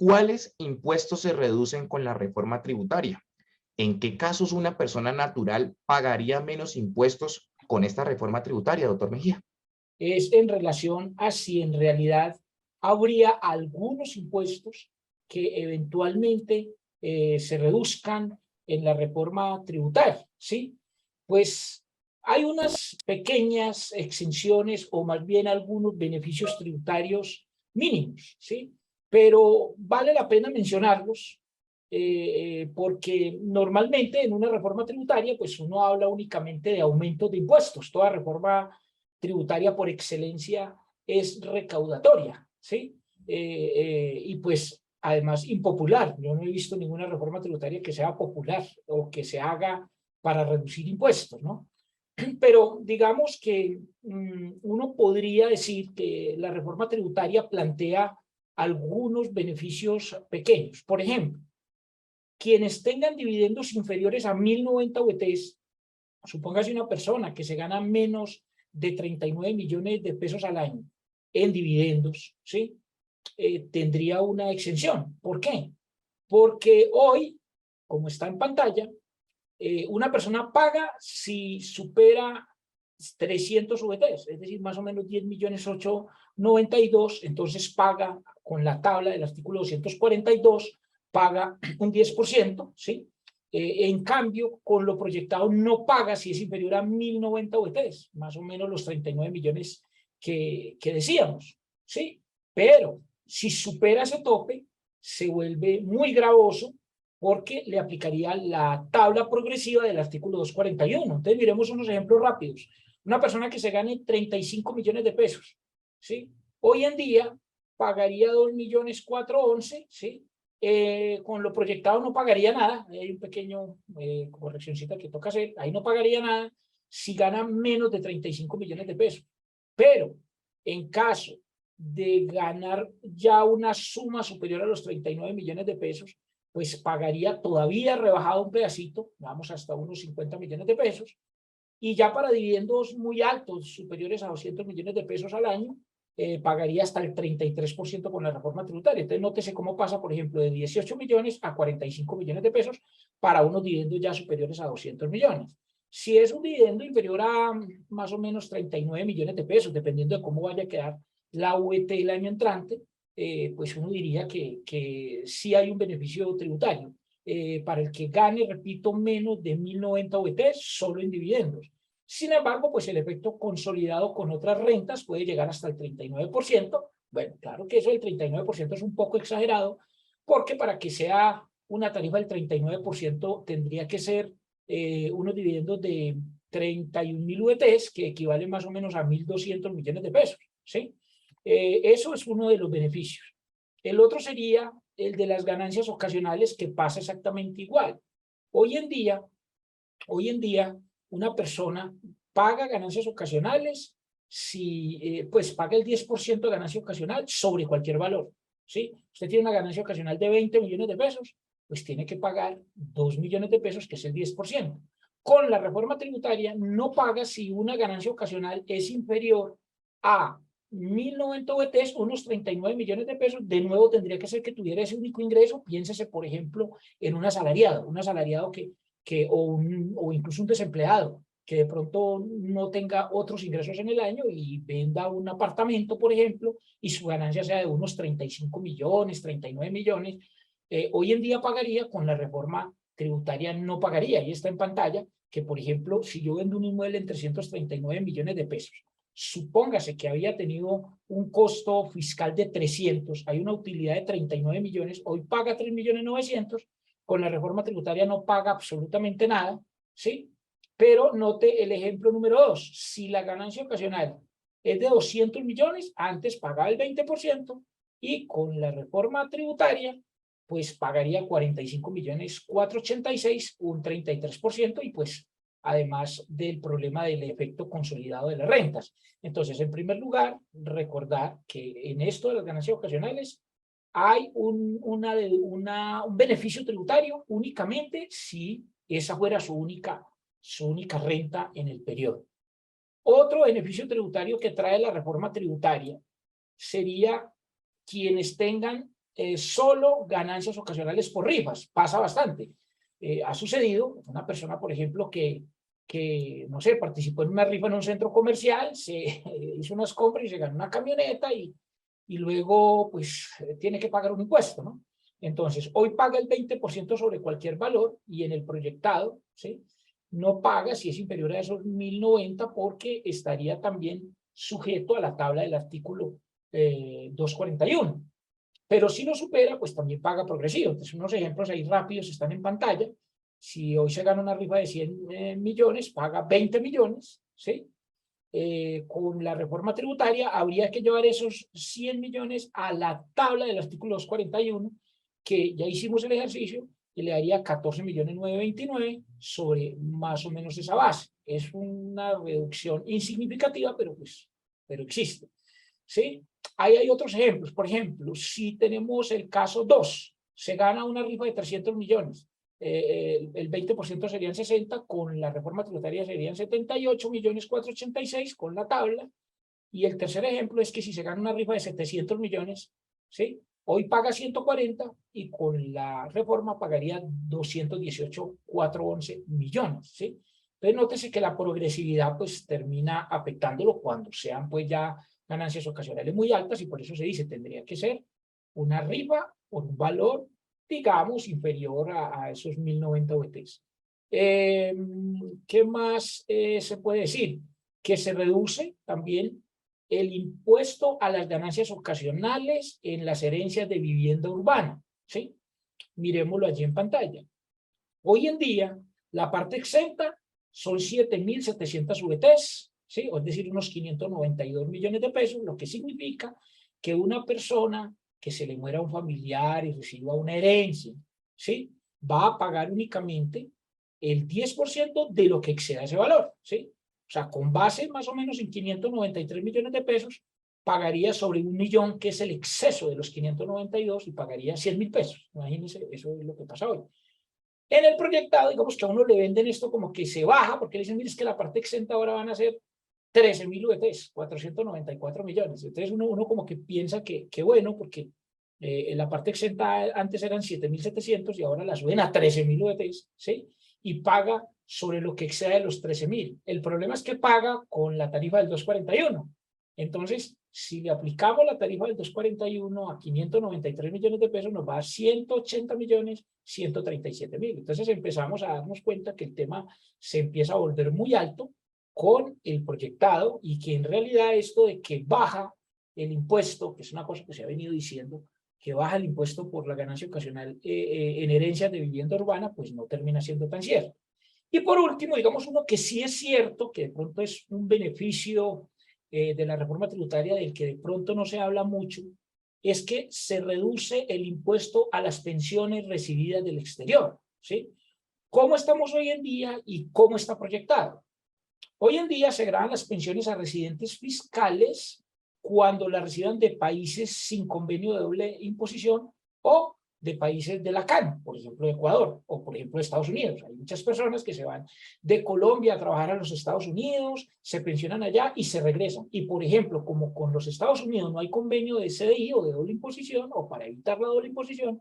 ¿Cuáles impuestos se reducen con la reforma tributaria? ¿En qué casos una persona natural pagaría menos impuestos con esta reforma tributaria, doctor Mejía? Es en relación a si en realidad habría algunos impuestos que eventualmente se reduzcan en la reforma tributaria, ¿sí? Pues hay unas pequeñas exenciones o más bien algunos beneficios tributarios mínimos, ¿sí? Pero vale la pena mencionarlos porque normalmente en una reforma tributaria pues uno habla únicamente de aumentos de impuestos. Toda reforma tributaria por excelencia es recaudatoria, ¿sí? Y pues además impopular. Yo no he visto ninguna reforma tributaria que sea popular o que se haga para reducir impuestos, ¿no? Pero digamos que uno podría decir que la reforma tributaria plantea algunos beneficios pequeños. Por ejemplo, quienes tengan dividendos inferiores a 1090 UETs, supóngase una persona que se gana menos de 39 millones de pesos al año en dividendos, ¿sí? Tendría una exención. ¿Por qué? Porque hoy, como está en pantalla, una persona paga si supera 300 VTs, es decir, más o menos 10 millones 892, entonces paga con la tabla del artículo 242, paga un 10%, ¿sí? En cambio, con lo proyectado no paga si es inferior a 1090 VTs, más o menos los 39 millones que decíamos, ¿sí? Pero si supera ese tope, se vuelve muy gravoso porque le aplicaría la tabla progresiva del artículo 241. Entonces, miremos unos ejemplos rápidos. Una persona que se gane 35 millones de pesos, ¿sí? Hoy en día pagaría 2 millones 411, ¿sí? Con lo proyectado no pagaría nada. Hay un pequeño correccioncita que toca hacer. Ahí no pagaría nada si gana menos de 35 millones de pesos. Pero en caso de ganar ya una suma superior a los 39 millones de pesos, pues pagaría todavía rebajado un pedacito, vamos hasta unos 50 millones de pesos, y ya para dividendos muy altos, superiores a 200 millones de pesos al año, pagaría hasta el 33% con la reforma tributaria. Entonces, nótese cómo pasa, por ejemplo, de 18 millones a 45 millones de pesos para unos dividendos ya superiores a 200 millones. Si es un dividendo inferior a más o menos 39 millones de pesos, dependiendo de cómo vaya a quedar la UET el año entrante, pues uno diría que sí hay un beneficio tributario. Para el que gane, repito, menos de 1090 UET solo en dividendos. Sin embargo, pues el efecto consolidado con otras rentas puede llegar hasta el 39%. Bueno, claro que eso del 39% es un poco exagerado, porque para que sea una tarifa del 39% tendría que ser unos dividendos de 31.000 UETs, que equivalen más o menos a 1.200 millones de pesos, ¿sí? Eso es uno de los beneficios. El otro sería el de las ganancias ocasionales, que pasa exactamente igual. Hoy en día, una persona paga ganancias ocasionales si, pues paga el 10% de ganancia ocasional sobre cualquier valor, ¿sí? Usted tiene una ganancia ocasional de 20 millones de pesos, pues tiene que pagar 2 millones de pesos, que es el 10%. Con la reforma tributaria no paga si una ganancia ocasional es inferior a 1090 VTs, unos 39 millones de pesos. De nuevo tendría que ser que tuviera ese único ingreso. Piénsese, por ejemplo, en un asalariado o incluso un desempleado que de pronto no tenga otros ingresos en el año y venda un apartamento, por ejemplo, y su ganancia sea de unos 35 millones, 39 millones. Hoy en día pagaría, con la reforma tributaria no pagaría. Ahí está en pantalla que, por ejemplo, si yo vendo un inmueble en 339 millones de pesos, supóngase que había tenido un costo fiscal de 300, hay una utilidad de 39 millones, hoy paga 3 millones 900, con la reforma tributaria no paga absolutamente nada, ¿sí? Pero note el ejemplo número 2, si la ganancia ocasional es de 200 millones, antes pagaba el 20% y con la reforma tributaria pues pagaría 45 millones 486, un 33%, y pues además del problema del efecto consolidado de las rentas. Entonces, en primer lugar, recordar que en esto de las ganancias ocasionales hay un beneficio tributario únicamente si esa fuera su única renta en el periodo. Otro beneficio tributario que trae la reforma tributaria sería quienes tengan solo ganancias ocasionales por rifas. Pasa bastante. Ha sucedido una persona, por ejemplo, que, no sé, participó en una rifa en un centro comercial, se hizo unas compras y se ganó una camioneta y luego, pues, tiene que pagar un impuesto, ¿no? Entonces, hoy paga el 20% sobre cualquier valor y en el proyectado, ¿sí? No paga si es inferior a esos 1090 porque estaría también sujeto a la tabla del artículo 241. Pero si lo supera, pues también paga progresivo. Entonces, unos ejemplos ahí rápidos están en pantalla. Si hoy se gana una rifa de 100 millones, paga 20 millones, ¿sí? Con la reforma tributaria habría que llevar esos 100 millones a la tabla del artículo 241, que ya hicimos el ejercicio, y le daría 14.929.000 sobre más o menos esa base. Es una reducción insignificativa, pero existe, ¿sí? Ahí hay otros ejemplos. Por ejemplo, si tenemos el caso 2, se gana una rifa de 300 millones, el 20% serían 60, con la reforma tributaria serían 78.486.000 con la tabla. Y el tercer ejemplo es que si se gana una rifa de 700 millones, ¿sí? Hoy paga 140 y con la reforma pagaría 218.411 millones, ¿sí? Entonces, nótese que la progresividad pues termina afectándolo cuando sean pues ya ganancias ocasionales muy altas y por eso se dice, tendría que ser una rifa por un valor, digamos, inferior a esos 1090 VTs. ¿Qué más se puede decir? Que se reduce también el impuesto a las ganancias ocasionales en las herencias de vivienda urbana, ¿sí? Miremoslo allí en pantalla. Hoy en día, la parte exenta son 7.700 VTs, ¿sí? Es decir, unos 592 millones de pesos, lo que significa que una persona que se le muera un familiar y reciba una herencia, ¿sí? Va a pagar únicamente el 10% de lo que exceda ese valor, ¿sí? O sea, con base más o menos en 593 millones de pesos, pagaría sobre 1.000.000, que es el exceso de los 592, y pagaría 100.000 pesos. Imagínense, eso es lo que pasa hoy. En el proyectado, digamos que a uno le venden esto como que se baja, porque le dicen, mire, es que la parte exenta ahora van a ser 13.000 VTs, 494 millones. Entonces uno como que piensa que bueno, porque la parte exenta antes eran 7.700 y ahora la suben a 13.000 VTs, ¿sí? Y paga sobre lo que excede los 13.000. El problema es que paga con la tarifa del 241. Entonces, si le aplicamos la tarifa del 241 a 593 millones de pesos, nos va a 180.137.000. Entonces empezamos a darnos cuenta que el tema se empieza a volver muy alto con el proyectado y que en realidad esto de que baja el impuesto, que es una cosa que se ha venido diciendo, que baja el impuesto por la ganancia ocasional en herencias de vivienda urbana, pues no termina siendo tan cierto. Y por último, digamos uno que sí es cierto, que de pronto es un beneficio de la reforma tributaria del que de pronto no se habla mucho, es que se reduce el impuesto a las pensiones recibidas del exterior, ¿sí? ¿Cómo estamos hoy en día y cómo está proyectado? Hoy en día se graban las pensiones a residentes fiscales cuando las reciban de países sin convenio de doble imposición o de países de la CAN, por ejemplo Ecuador o por ejemplo Estados Unidos. Hay muchas personas que se van de Colombia a trabajar a los Estados Unidos, se pensionan allá y se regresan. Y por ejemplo, como con los Estados Unidos no hay convenio de CDI o de doble imposición o para evitar la doble imposición,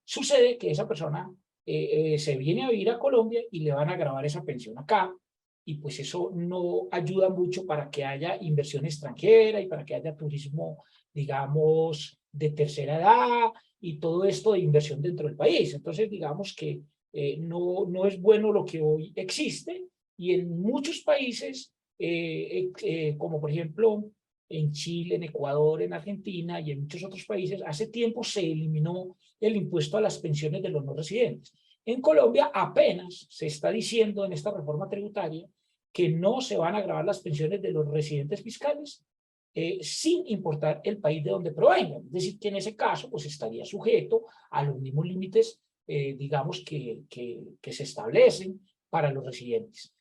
sucede que esa persona se viene a vivir a Colombia y le van a grabar esa pensión acá, y pues eso no ayuda mucho para que haya inversión extranjera y para que haya turismo, digamos, de tercera edad y todo esto de inversión dentro del país. Entonces, digamos que no es bueno lo que hoy existe, y en muchos países, como por ejemplo en Chile, en Ecuador, en Argentina y en muchos otros países, hace tiempo se eliminó el impuesto a las pensiones de los no residentes. En Colombia apenas se está diciendo en esta reforma tributaria que no se van a gravar las pensiones de los residentes fiscales sin importar el país de donde provengan. Es decir, que en ese caso pues estaría sujeto a los mismos límites, digamos, que se establecen para los residentes,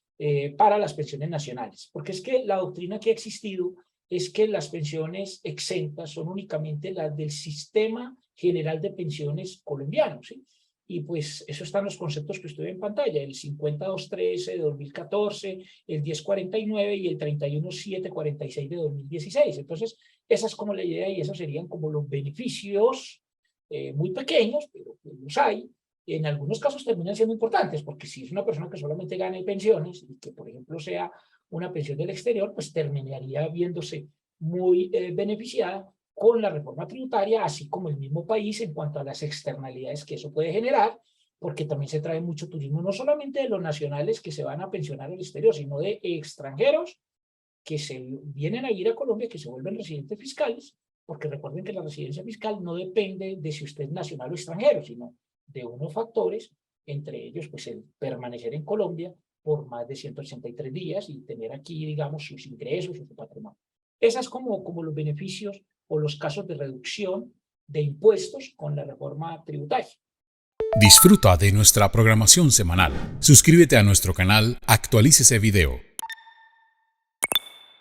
para las pensiones nacionales. Porque es que la doctrina que ha existido es que las pensiones exentas son únicamente las del Sistema General de Pensiones colombiano, ¿sí? Y pues eso están los conceptos que usted ve en pantalla, el 5213 de 2014, el 1049 y el 31746 de 2016. Entonces, esa es como la idea y esos serían como los beneficios muy pequeños, pero pues los hay. En algunos casos terminan siendo importantes, porque si es una persona que solamente gane pensiones y que, por ejemplo, sea una pensión del exterior, pues terminaría viéndose muy beneficiada con la reforma tributaria, así como el mismo país en cuanto a las externalidades que eso puede generar, porque también se trae mucho turismo, no solamente de los nacionales que se van a pensionar al exterior, sino de extranjeros que se vienen a ir a Colombia, que se vuelven residentes fiscales, porque recuerden que la residencia fiscal no depende de si usted es nacional o extranjero, sino de unos factores, entre ellos pues el permanecer en Colombia por más de 183 días y tener aquí, digamos, sus ingresos, su patrimonio. Esas como los beneficios o los casos de reducción de impuestos con la reforma tributaria. Disfruta de nuestra programación semanal. Suscríbete a nuestro canal, actualícese video